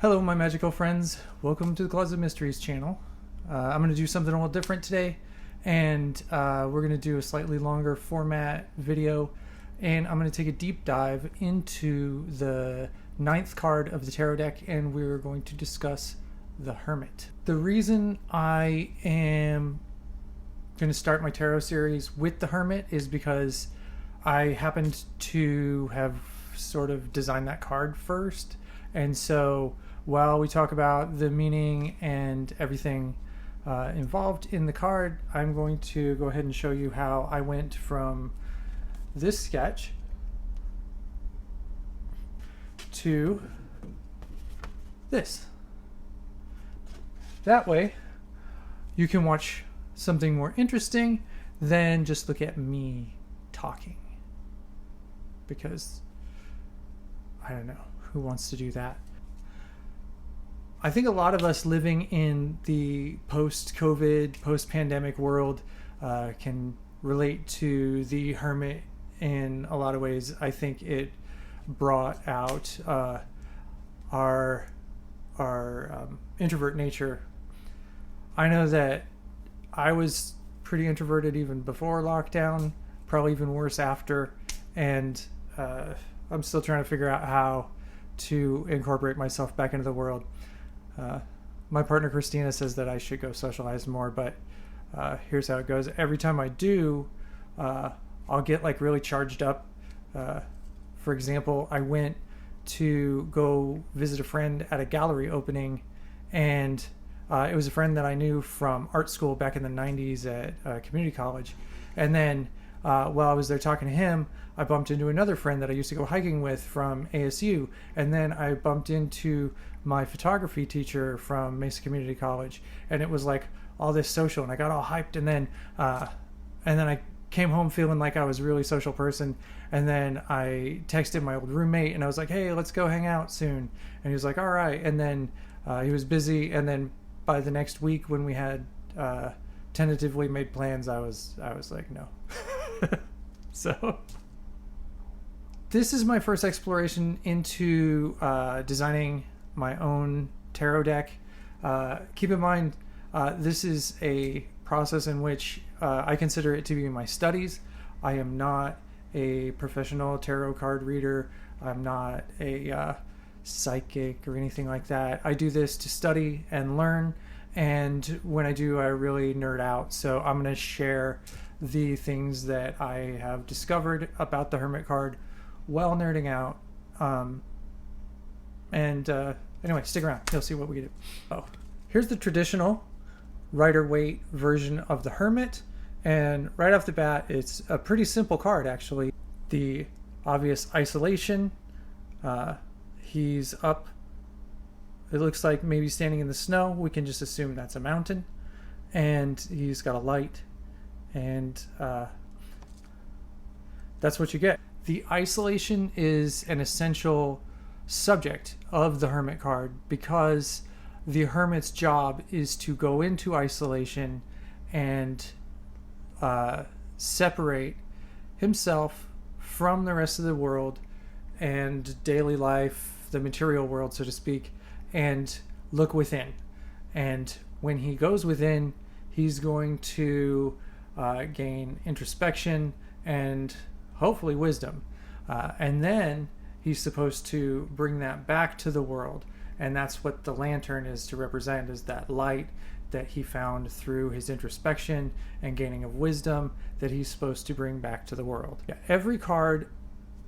Hello, my magical friends. Welcome to the Closet Mysteries channel. I'm going to do something a little different today, and we're going to do a slightly longer format video, and I'm going to take a deep dive into the 9th card of the tarot deck, and we're going to discuss the Hermit. The reason I am going to start my tarot series with the Hermit is because I happened to have sort of designed that card first, and so while we talk about the meaning and everything involved in the card, I'm going to go ahead and show you how I went from this sketch to this. That way you can watch something more interesting than just look at me talking, because I don't know who wants to do that. I think a lot of us living in the post-COVID, post-pandemic world can relate to the Hermit in a lot of ways. I think it brought out our introvert nature. I know that I was pretty introverted even before lockdown, probably even worse after, and I'm still trying to figure out how to incorporate myself back into the world. My partner Christina says that I should go socialize more, but here's how it goes. Every time I do, I'll get like really charged up. For example, I went to go visit a friend at a gallery opening, and it was a friend that I knew from art school back in the 90s at community college. And then while I was there talking to him, I bumped into another friend that I used to go hiking with from ASU. And then I bumped into my photography teacher from Mesa Community College. And it was like all this social, and I got all hyped. And then I came home feeling like I was a really social person. And then I texted my old roommate and I was like, hey, let's go hang out soon. And he was like, all right. And then he was busy. And then by the next week, when we had tentatively made plans, I was like, no. So this is my first exploration into designing my own tarot deck. Keep in mind, this is a process in which I consider it to be my studies. I am not a professional tarot card reader. I'm not a psychic or anything like that. I do this to study and learn, and when I do, I really nerd out. So I'm going to share the things that I have discovered about the Hermit card while nerding out. Anyway, stick around. You'll see what we do. Oh, here's the traditional Rider-Waite version of the Hermit. And right off the bat, it's a pretty simple card, actually. The obvious isolation. He's up. It looks like maybe standing in the snow. We can just assume that's a mountain. And he's got a light. And that's what you get. The isolation is an essential subject of the Hermit card, because the Hermit's job is to go into isolation and separate himself from the rest of the world and daily life, the material world, so to speak, and look within. And when he goes within, he's going to gain introspection and hopefully wisdom. And then he's supposed to bring that back to the world. And that's what the lantern is to represent, is that light that he found through his introspection and gaining of wisdom that he's supposed to bring back to the world. Yeah, every card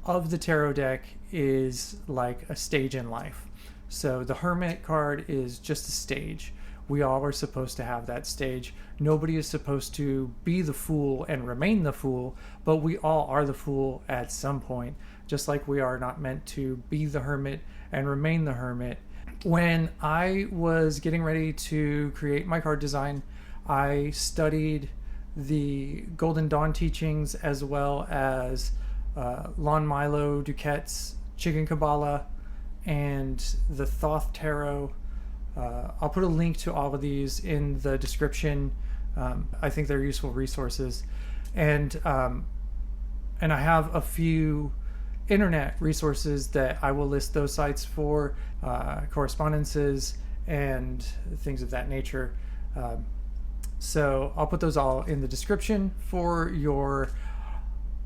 of the tarot deck is like a stage in life. So the Hermit card is just a stage. We all are supposed to have that stage. Nobody is supposed to be the fool and remain the fool, but we all are the fool at some point, just like we are not meant to be the hermit and remain the hermit. When I was getting ready to create my card design, I studied the Golden Dawn teachings as well as Milo, Duquette's Chicken Quabalah, and the Thoth Tarot. I'll put a link to all of these in the description. I think they're useful resources. And I have a few internet resources that I will list those sites for, correspondences and things of that nature. So I'll put those all in the description for your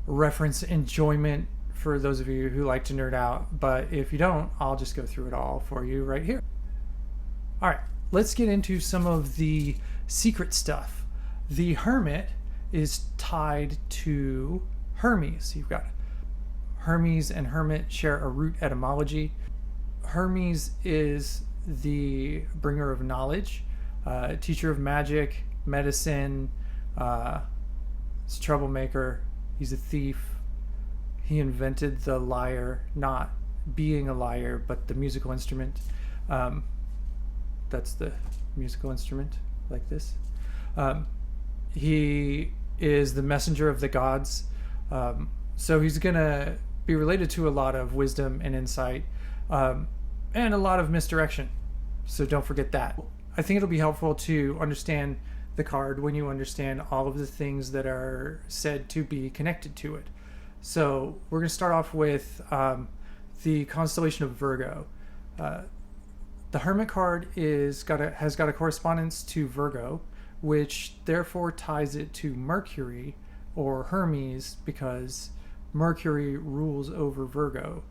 reference enjoyment for those of you who like to nerd out. But if you don't, I'll just go through it all for you right here. All right, let's get into some of the secret stuff. The Hermit is tied to Hermes. You've got Hermes and Hermit share a root etymology. Hermes is the bringer of knowledge, teacher of magic, medicine. He's a troublemaker. He's a thief. He invented the lyre, not being a lyre, but the musical instrument. That's the musical instrument, like this. He is the messenger of the gods. So he's going to be related to a lot of wisdom and insight, and a lot of misdirection. So don't forget that. I think it'll be helpful to understand the card when you understand all of the things that are said to be connected to it. So we're going to start off with the constellation of Virgo. The Hermit card has got a correspondence to Virgo, which therefore ties it to Mercury or Hermes, because Mercury rules over Virgo.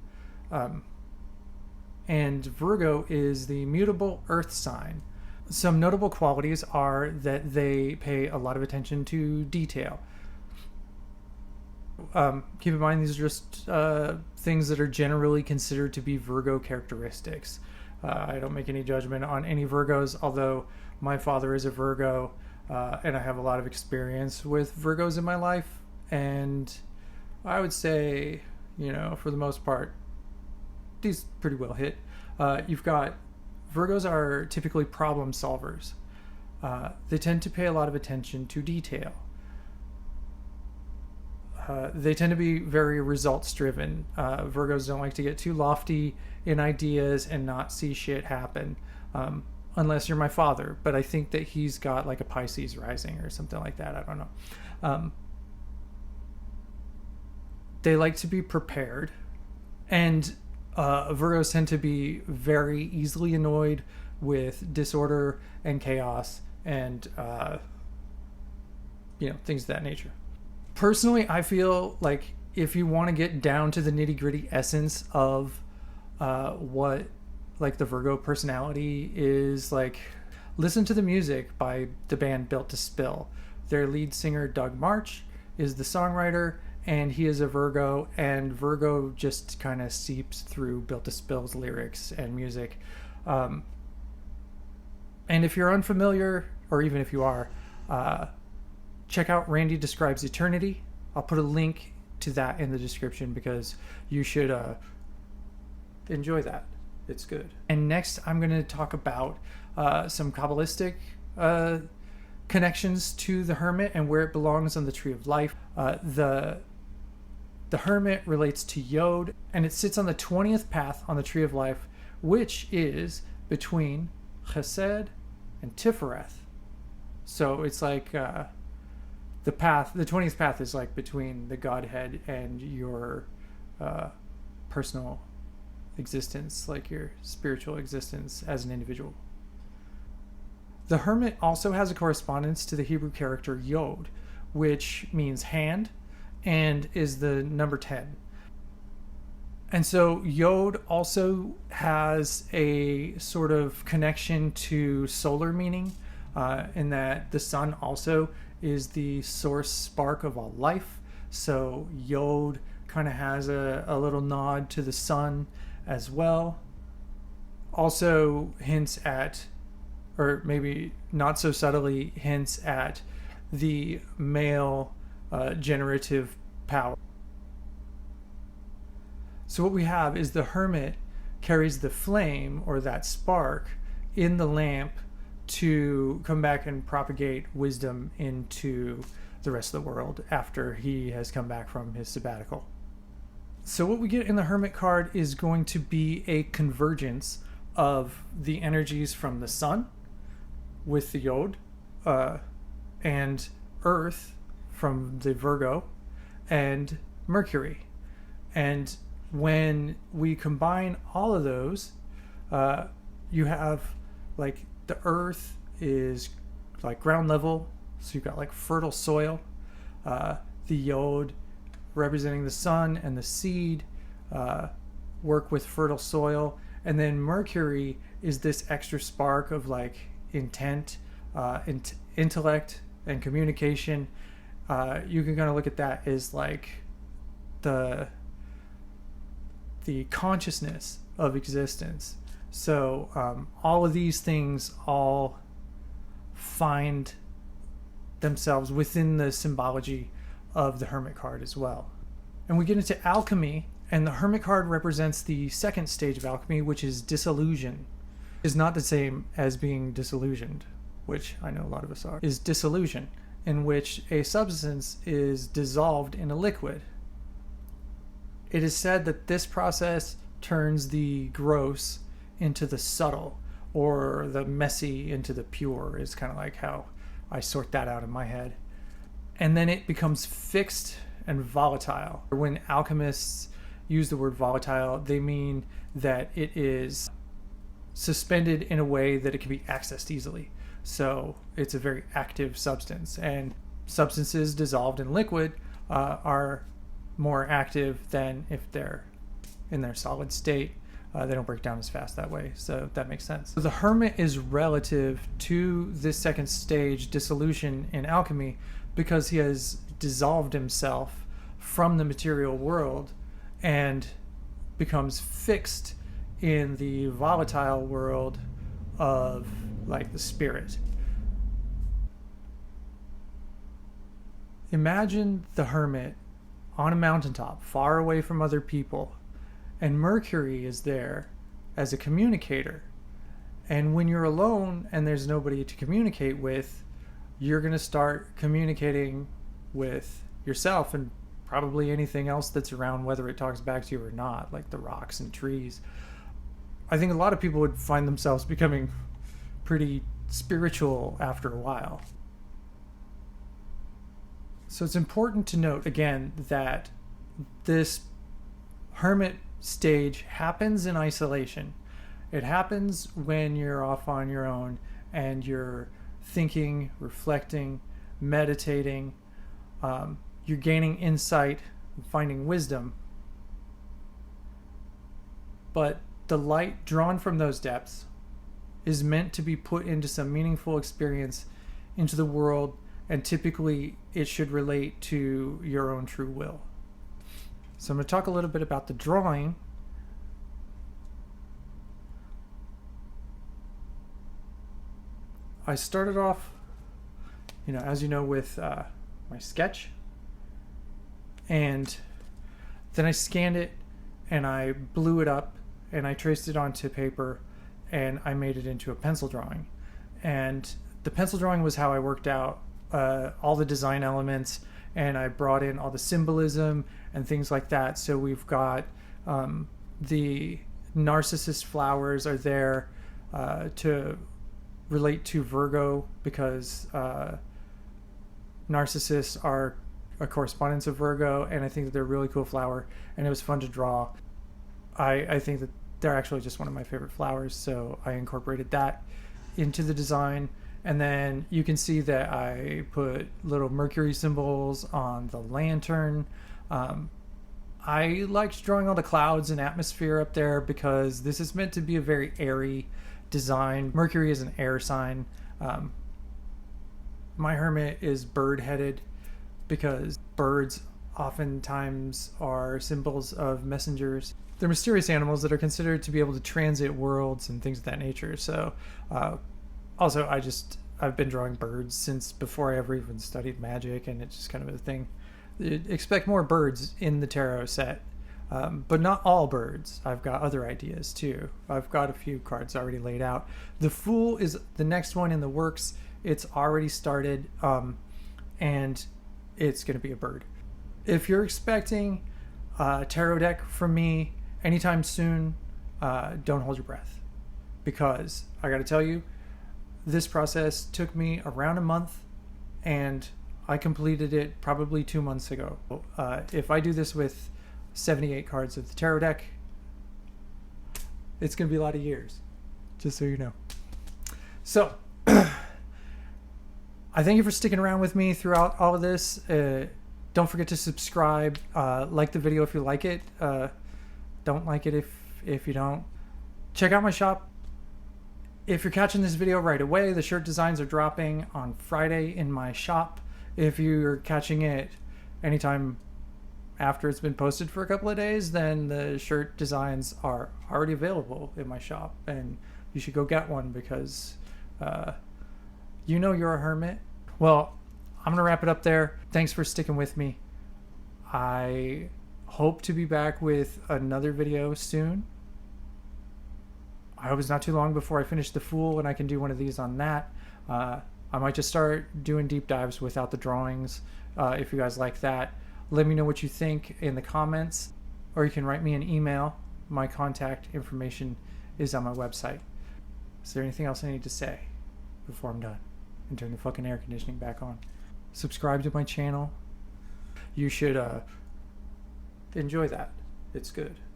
And Virgo is the mutable earth sign. Some notable qualities are that they pay a lot of attention to detail. Keep in mind, these are just things that are generally considered to be Virgo characteristics. I don't make any judgment on any Virgos, although my father is a Virgo, and I have a lot of experience with Virgos in my life. And I would say, for the most part, these pretty well hit. You've got Virgos are typically problem solvers. They tend to pay a lot of attention to detail. They tend to be very results driven. Virgos don't like to get too lofty in ideas and not see shit happen, unless you're my father. But I think that he's got like a Pisces rising or something like that. I don't know. They like to be prepared, and Virgos tend to be very easily annoyed with disorder and chaos and things of that nature. Personally, I feel like if you want to get down to the nitty-gritty essence of what like the Virgo personality is like, listen to the music by the band Built to Spill. Their lead singer, Doug March, is the songwriter, and he is a Virgo, and Virgo just kind of seeps through Built to Spill's lyrics and music. And if you're unfamiliar, or even if you are, check out Randy Describes Eternity. I'll put a link to that in the description because you should enjoy that. It's good. And next, I'm going to talk about some Kabbalistic connections to the Hermit and where it belongs on the Tree of Life. The Hermit relates to Yod, and it sits on the 20th path on the Tree of Life, which is between Chesed and Tifereth. So it's like the 20th path is like between the Godhead and your personal existence, like your spiritual existence as an individual. The Hermit also has a correspondence to the Hebrew character Yod, which means hand and is the number 10. And so Yod also has a sort of connection to solar meaning, in that the sun also is the source spark of all life. So Yod kind of has a little nod to the sun as well. Also hints at, or maybe not so subtly hints at, the male generative power. So what we have is the Hermit carries the flame, or that spark, in the lamp to come back and propagate wisdom into the rest of the world after he has come back from his sabbatical. So what we get in the Hermit card is going to be a convergence of the energies from the sun with the Yod, and Earth from the Virgo, and Mercury. And when we combine all of those, you have like the earth is like ground level, so you've got like fertile soil, the yod representing the sun and the seed work with fertile soil, and then Mercury is this extra spark of like intent, intellect and communication. You can kind of look at that as like the consciousness of existence. So all of these things all find themselves within the symbology of the Hermit card as well. And we get into alchemy, and the Hermit card represents the second stage of alchemy, which is disillusion. Is not the same as being disillusioned, which I know a lot of us are, is dissolution, in which a substance is dissolved in a liquid. It is said that this process turns the gross into the subtle, or the messy into the pure, is kind of like how I sort that out in my head. And then it becomes fixed and volatile. When alchemists use the word volatile, they mean that it is suspended in a way that it can be accessed easily. So it's a very active substance, and substances dissolved in liquid are more active than if they're in their solid state. They don't break down as fast that way, so that makes sense. So the Hermit is relative to this second stage, dissolution in alchemy, because he has dissolved himself from the material world and becomes fixed in the volatile world of like the spirit. Imagine the Hermit on a mountaintop, far away from other people, and Mercury is there as a communicator. And when you're alone and there's nobody to communicate with, you're going to start communicating with yourself and probably anything else that's around, whether it talks back to you or not, like the rocks and trees. I think a lot of people would find themselves becoming pretty spiritual after a while. So it's important to note again that this Hermit stage happens in isolation. It happens when you're off on your own and you're thinking, reflecting, meditating. You're gaining insight and finding wisdom. But the light drawn from those depths is meant to be put into some meaningful experience into the world, and typically it should relate to your own true will. So I'm going to talk a little bit about the drawing. I started off, as you know, with my sketch, and then I scanned it and I blew it up and I traced it onto paper and I made it into a pencil drawing. And the pencil drawing was how I worked out all the design elements, and I brought in all the symbolism and things like that. So we've got the narcissus flowers are there to relate to Virgo, because narcissus are a correspondence of Virgo, and I think that they're a really cool flower, and it was fun to draw. I think that they're actually just one of my favorite flowers, so I incorporated that into the design. And then you can see that I put little Mercury symbols on the lantern. I liked drawing all the clouds and atmosphere up there because this is meant to be a very airy design. Mercury is an air sign. My Hermit is bird-headed because birds oftentimes are symbols of messengers. They're mysterious animals that are considered to be able to transit worlds and things of that nature. So also, I've been drawing birds since before I ever even studied magic, and it's just kind of a thing. Expect more birds in the tarot set, but not all birds. I've got other ideas too. I've got a few cards already laid out. The Fool is the next one in the works. It's already started, and it's going to be a bird. If you're expecting a tarot deck from me anytime soon, don't hold your breath, because I got to tell you, this process took me around a month, and I completed it probably 2 months ago. If I do this with 78 cards of the tarot deck. It's going to be a lot of years, just so you know. So, I thank you for sticking around with me throughout all of this. Don't forget to subscribe. Like the video if you like it. Don't like it if you don't. Check out my shop. If you're catching this video right away, the shirt designs are dropping on Friday in my shop. If you're catching it anytime after it's been posted for a couple of days, then the shirt designs are already available in my shop, and you should go get one because you know you're a hermit. Well, I'm gonna wrap it up there. Thanks for sticking with me. I hope to be back with another video soon. I hope it's not too long before I finish the Fool and I can do one of these on that. I might just start doing deep dives without the drawings. If you guys like that, let me know what you think in the comments, or you can write me an email. My contact information is on my website. Is there anything else I need to say before I'm done and turn the fucking air conditioning back on? Subscribe to my channel. You should enjoy that. It's good.